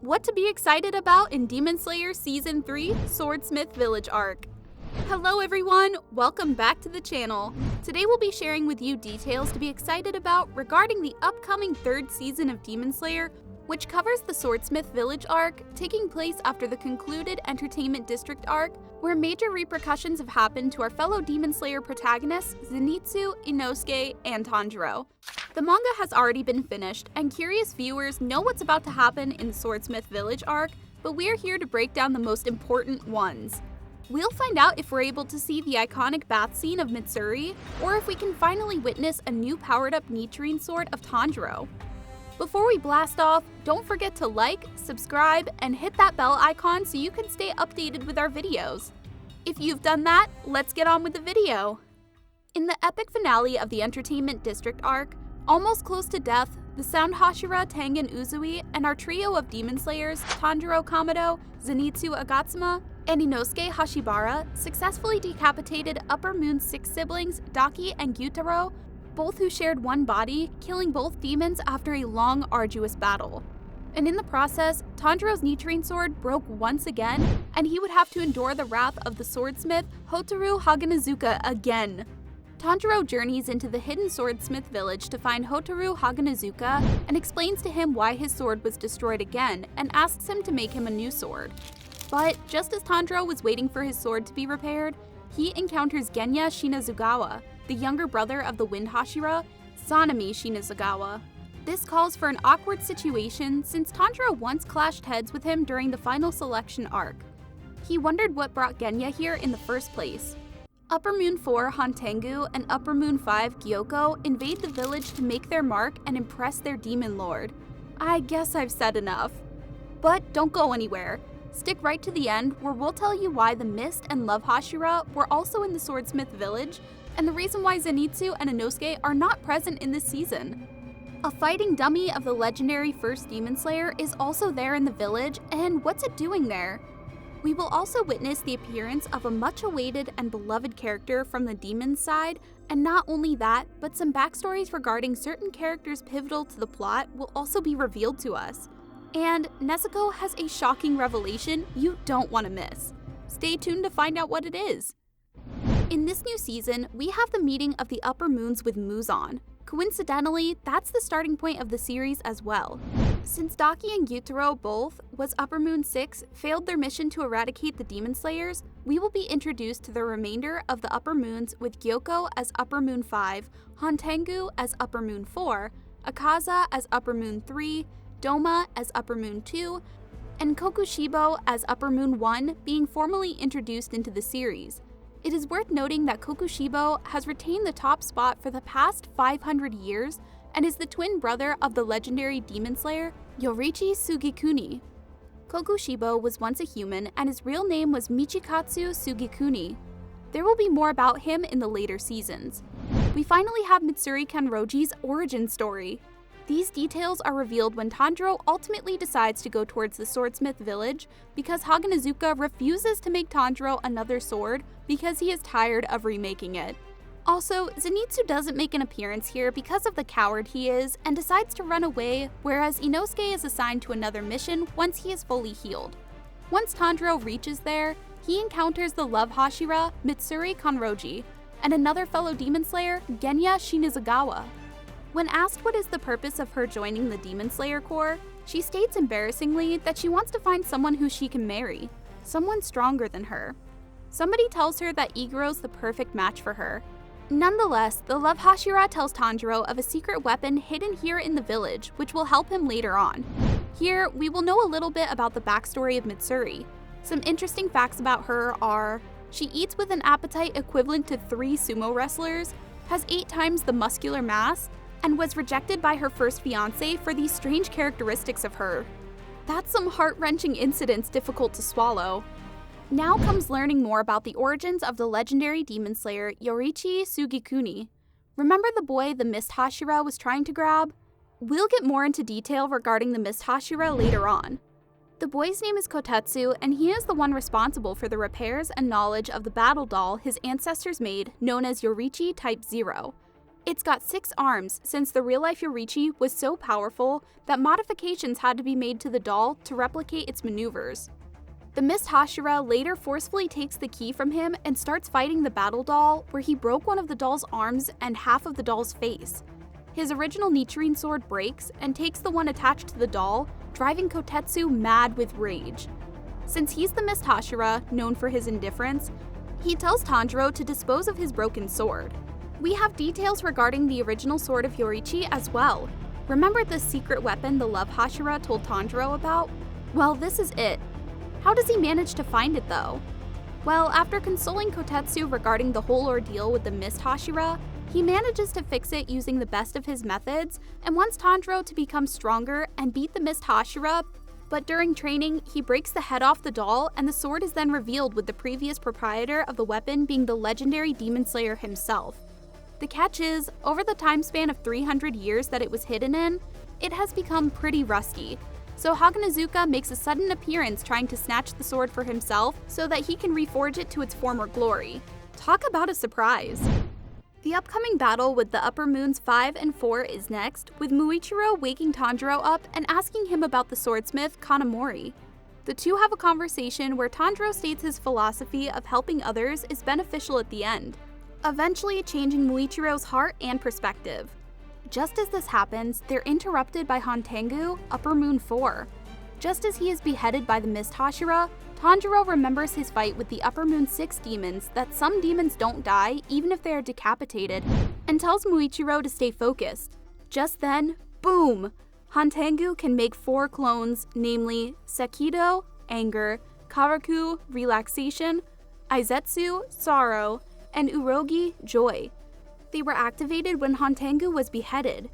what to be excited about in Demon Slayer Season 3 Swordsmith Village Arc. Hello everyone, welcome back to the channel. Today we'll be sharing with you details to be excited about regarding the upcoming third season of Demon Slayer, which covers the Swordsmith Village arc, taking place after the concluded Entertainment District arc, where major repercussions have happened to our fellow Demon Slayer protagonists Zenitsu, Inosuke, and Tanjiro. The manga has already been finished, and curious viewers know what's about to happen in the Swordsmith Village arc, but we're here to break down the most important ones. We'll find out if we're able to see the iconic bath scene of Mitsuri, or if we can finally witness a new powered-up Nichirin sword of Tanjiro. Before we blast off, don't forget to like, subscribe, and hit that bell icon so you can stay updated with our videos. If you've done that, let's get on with the video. In the epic finale of the Entertainment District arc, almost close to death, the Sound Hashira, Tengen Uzui, and our trio of Demon Slayers, Tanjiro Kamado, Zenitsu Agatsuma, and Inosuke Hashibara, successfully decapitated Upper Moon's 6 siblings, Daki and Gyutaro, both who shared one body, killing both demons after a long, arduous battle. And in the process, Tanjiro's Nichirin sword broke once again, and he would have to endure the wrath of the swordsmith Hotaru Haganazuka again. Tanjiro journeys into the hidden swordsmith village to find Hotaru Haganazuka and explains to him why his sword was destroyed again and asks him to make him a new sword. But just as Tanjiro was waiting for his sword to be repaired, he encounters Genya Shinazugawa, the younger brother of the Wind Hashira, Sanemi Shinazugawa. This calls for an awkward situation since Tanjiro once clashed heads with him during the final selection arc. He wondered what brought Genya here in the first place. Upper Moon 4 Hantengu and Upper Moon 5 Gyoko invade the village to make their mark and impress their demon lord. I guess I've said enough. But don't go anywhere. Stick right to the end where we'll tell you why the Mist and Love Hashira were also in the Swordsmith village, and the reason why Zenitsu and Inosuke are not present in this season. A fighting dummy of the legendary first Demon Slayer is also there in the village, and what's it doing there? We will also witness the appearance of a much-awaited and beloved character from the demon's side, and not only that, but some backstories regarding certain characters pivotal to the plot will also be revealed to us. And Nezuko has a shocking revelation you don't want to miss. Stay tuned to find out what it is. In this new season, we have the meeting of the Upper Moons with Muzan. Coincidentally, that's the starting point of the series as well. Since Daki and Gyutaro both, was Upper Moon 6, failed their mission to eradicate the Demon Slayers, we will be introduced to the remainder of the Upper Moons with Gyoko as Upper Moon 5, Hantengu as Upper Moon 4, Akaza as Upper Moon 3, Doma as Upper Moon 2, and Kokushibo as Upper Moon 1 being formally introduced into the series. It is worth noting that Kokushibo has retained the top spot for the past 500 years and is the twin brother of the legendary demon slayer Yoriichi Sugikuni. Kokushibo was once a human and his real name was Michikatsu Sugikuni. There will be more about him in the later seasons. We finally have Mitsuri Kanroji's origin story. These details are revealed when Tanjiro ultimately decides to go towards the Swordsmith village because Haganazuka refuses to make Tanjiro another sword because he is tired of remaking it. Also, Zenitsu doesn't make an appearance here because of the coward he is and decides to run away, whereas Inosuke is assigned to another mission once he is fully healed. Once Tanjiro reaches there, he encounters the Love Hashira, Mitsuri Kanroji, and another fellow demon slayer, Genya Shinazugawa. When asked what is the purpose of her joining the Demon Slayer Corps, she states embarrassingly that she wants to find someone who she can marry, someone stronger than her. Somebody tells her that Igiro's the perfect match for her. Nonetheless, the Love Hashira tells Tanjiro of a secret weapon hidden here in the village, which will help him later on. Here, we will know a little bit about the backstory of Mitsuri. Some interesting facts about her are, she eats with an appetite equivalent to 3 sumo wrestlers, has 8 times the muscular mass, and was rejected by her first fiancé for these strange characteristics of her. That's some heart-wrenching incidents difficult to swallow. Now comes learning more about the origins of the legendary demon slayer Yoriichi Sugikuni. Remember the boy the Mist Hashira was trying to grab? We'll get more into detail regarding the Mist Hashira later on. The boy's name is Kotetsu, and he is the one responsible for the repairs and knowledge of the battle doll his ancestors made, known as Yoriichi Type 0. It's got 6 arms, since the real-life Yoriichi was so powerful that modifications had to be made to the doll to replicate its maneuvers. The Mist Hashira later forcefully takes the key from him and starts fighting the battle doll, where he broke one of the doll's arms and half of the doll's face. His original Nichirin sword breaks and takes the one attached to the doll, driving Kotetsu mad with rage. Since he's the Mist Hashira, known for his indifference, he tells Tanjiro to dispose of his broken sword. We have details regarding the original sword of Yoriichi as well. Remember the secret weapon the Love Hashira told Tanjiro about? Well, this is it. How does he manage to find it though? Well, after consoling Kotetsu regarding the whole ordeal with the Mist Hashira, he manages to fix it using the best of his methods and wants Tanjiro to become stronger and beat the Mist Hashira, but during training, he breaks the head off the doll and the sword is then revealed with the previous proprietor of the weapon being the legendary Demon Slayer himself. The catch is, over the time span of 300 years that it was hidden in, it has become pretty rusty, so Haganezuka makes a sudden appearance trying to snatch the sword for himself so that he can reforge it to its former glory. Talk about a surprise! The upcoming battle with the Upper Moons 5 and 4 is next, with Muichiro waking Tanjiro up and asking him about the swordsmith Kanamori. The two have a conversation where Tanjiro states his philosophy of helping others is beneficial at the end, eventually changing Muichiro's heart and perspective. Just as this happens, they're interrupted by Hantengu, Upper Moon 4. Just as he is beheaded by the Mist Hashira, Tanjiro remembers his fight with the Upper Moon 6 demons that some demons don't die even if they are decapitated, and tells Muichiro to stay focused. Just then, boom! Hantengu can make 4 clones, namely Sekido, Anger, Karaku, Relaxation, Aizetsu, Sorrow, and Urogi, Joy. They were activated when Hantengu was beheaded.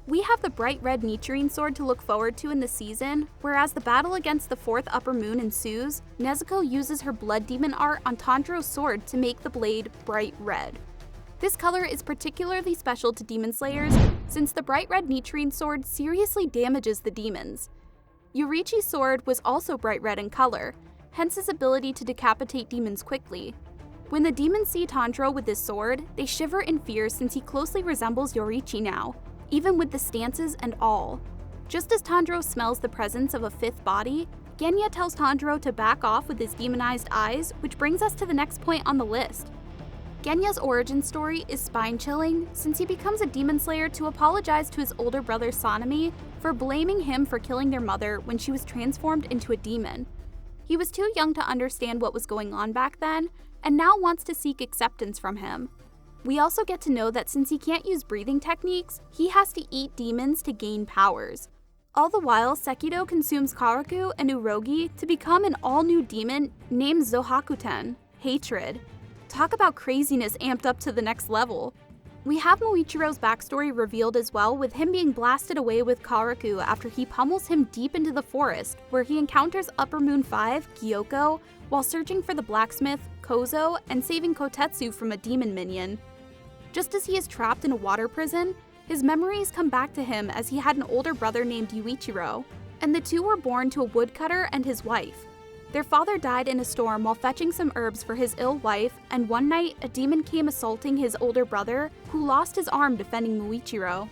We have the bright red Nichirin sword to look forward to in the season, whereas the battle against the 4th Upper Moon ensues, Nezuko uses her Blood Demon art on Tanjiro's sword to make the blade bright red. This color is particularly special to Demon Slayers, since the bright red Nichirin sword seriously damages the demons. Yoriichi's sword was also bright red in color, hence his ability to decapitate demons quickly. When the demons see Tanjiro with this sword, they shiver in fear since he closely resembles Yoriichi now, even with the stances and all. Just as Tanjiro smells the presence of a 5th body, Genya tells Tanjiro to back off with his demonized eyes, which brings us to the next point on the list. Genya's origin story is spine-chilling since he becomes a demon slayer to apologize to his older brother Sanemi for blaming him for killing their mother when she was transformed into a demon. He was too young to understand what was going on back then, and now wants to seek acceptance from him. We also get to know that since he can't use breathing techniques, he has to eat demons to gain powers. All the while, Sekido consumes Karaku and Urogi to become an all-new demon named Zohakuten, Hatred. Talk about craziness amped up to the next level. We have Muichiro's backstory revealed as well, with him being blasted away with Karaku after he pummels him deep into the forest, where he encounters Upper Moon 5, Gyoko, while searching for the blacksmith, Kozo, and saving Kotetsu from a demon minion. Just as he is trapped in a water prison, his memories come back to him as he had an older brother named Yuichiro, and the two were born to a woodcutter and his wife. Their father died in a storm while fetching some herbs for his ill wife, and one night, a demon came assaulting his older brother, who lost his arm defending Muichiro.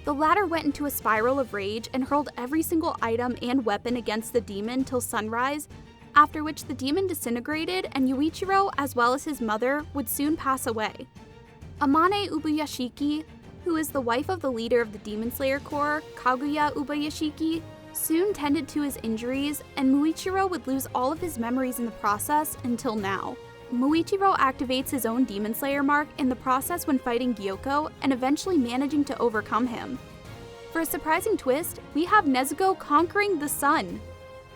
The latter went into a spiral of rage and hurled every single item and weapon against the demon till sunrise, after which the demon disintegrated and Yuichiro, as well as his mother, would soon pass away. Amane Ubuyashiki, who is the wife of the leader of the Demon Slayer Corps, Kaguya Ubuyashiki, soon tended to his injuries, and Muichiro would lose all of his memories in the process until now. Muichiro activates his own Demon Slayer mark in the process when fighting Gyoko and eventually managing to overcome him. For a surprising twist, we have Nezuko conquering the sun.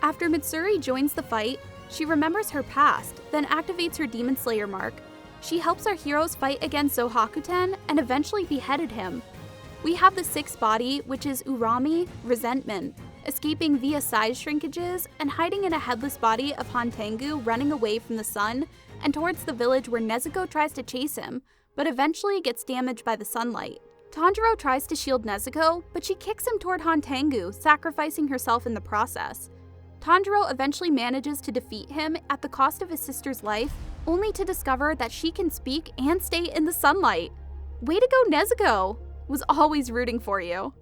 After Mitsuri joins the fight, she remembers her past, then activates her Demon Slayer mark. She helps our heroes fight against Zohakuten and eventually beheaded him. We have the 6th body, which is Urami, Resentment, escaping via size shrinkages and hiding in a headless body of Hantengu running away from the sun and towards the village where Nezuko tries to chase him, but eventually gets damaged by the sunlight. Tanjiro tries to shield Nezuko, but she kicks him toward Hantengu, sacrificing herself in the process. Tanjiro eventually manages to defeat him at the cost of his sister's life, only to discover that she can speak and stay in the sunlight. Way to go, Nezuko! Was always rooting for you.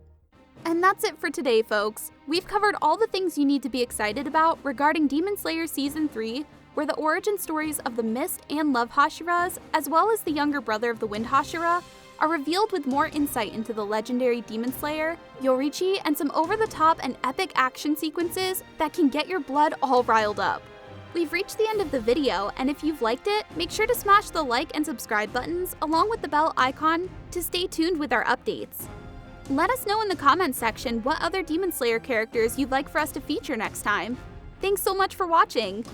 And that's it for today, folks. We've covered all the things you need to be excited about regarding Demon Slayer Season 3, where the origin stories of the Mist and Love Hashiras, as well as the younger brother of the Wind Hashira, are revealed with more insight into the legendary Demon Slayer, Yoriichi, and some over-the-top and epic action sequences that can get your blood all riled up. We've reached the end of the video, and if you've liked it, make sure to smash the like and subscribe buttons along with the bell icon to stay tuned with our updates. Let us know in the comments section what other Demon Slayer characters you'd like for us to feature next time. Thanks so much for watching!